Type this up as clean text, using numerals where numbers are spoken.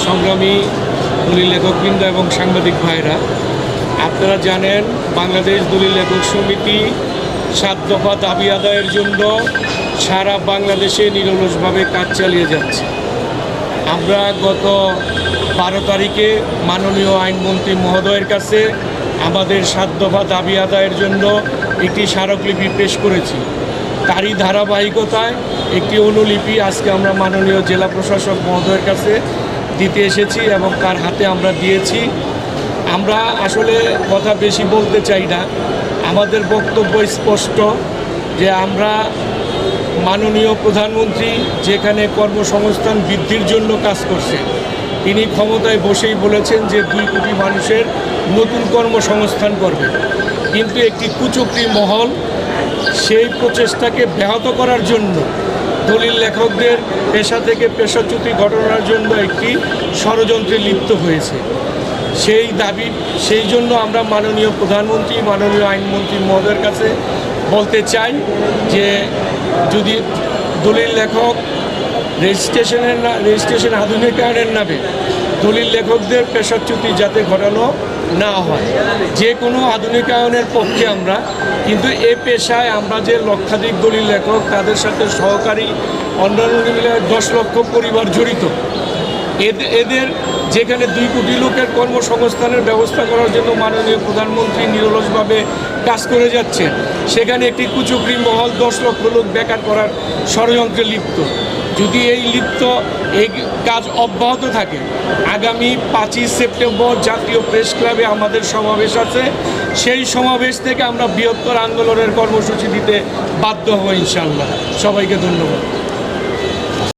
সংগ্রামী দলিল লেখকবৃন্দ এবং সাংবাদিক ভাইরা, আপনারা জানেন বাংলাদেশ দলিল লেখক সমিতি 7 দফা দাবি আদায়ের জন্য সারা বাংলাদেশে নিরলসভাবে কাজ চালিয়ে যাচ্ছে। আমরা গত 12 তারিখে মাননীয় আইনমন্ত্রী মহোদয়ের কাছে আমাদের 7 দফা দাবি আদায়ের জন্য একটি স্মারকলিপি পেশ করেছি। তারই ধারাবাহিকতায় একটি অনুলিপি আজকে আমরা মাননীয় জেলা প্রশাসক মহোদয়ের কাছে দিতে এসেছি এবং তার হাতে আমরা দিয়েছি। আমরা আসলে কথা বেশি বলতে চাই না, আমাদের বক্তব্য স্পষ্ট যে আমরা মাননীয় প্রধানমন্ত্রী যেখানে কর্মসংস্থান বৃদ্ধির জন্য কাজ করছে, তিনি ক্ষমতায় বসেই বলেছেন যে 2 কোটি মানুষের নতুন কর্মসংস্থান করবে, কিন্তু একটি কুচক্রী মহল সেই প্রচেষ্টাকে ব্যাহত করার জন্য দলিল লেখকদের পেশা থেকে পেশাচ্যুতি ঘটনার জন্য একটি ষড়যন্ত্রে লিপ্ত হয়েছে। সেই জন্য আমরা মাননীয় প্রধানমন্ত্রী মাননীয় আইনমন্ত্রী মহোদয়ের কাছে বলতে চাই যে যদি দলিল লেখক রেজিস্ট্রেশন আধুনিকায়নের নামে দলিল লেখকদের পেশাচ্যুতি যাতে ঘটানো না হয়। যে কোনো আধুনিকায়নের পক্ষে আমরা, কিন্তু এ পেশায় আমরা যে লক্ষাধিক দলিল লেখক তাদের সাথে সহকারী অন্যান্য মিলে 10 লক্ষ পরিবার জড়িত, এদের যেখানে 2 কোটি লোকের কর্মসংস্থানের ব্যবস্থা করার জন্য মাননীয় প্রধানমন্ত্রী নিরলসভাবে কাজ করে যাচ্ছেন, সেখানে একটি কুচক্রী মহল 10 লক্ষ লোক বেকার করার ষড়যন্ত্রে লিপ্ত। যদি এই কাজ অব্যাহত থাকে, আগামী 25 সেপ্টেম্বর জাতীয় প্রেস ক্লাবে আমাদের সমাবেশ আছে। সেই সমাবেশ থেকে আমরা বৃহত্তর আন্দোলনের কর্মসূচি দিতে বাধ্য হব ইনশাআল্লাহ। সবাইকে ধন্যবাদ।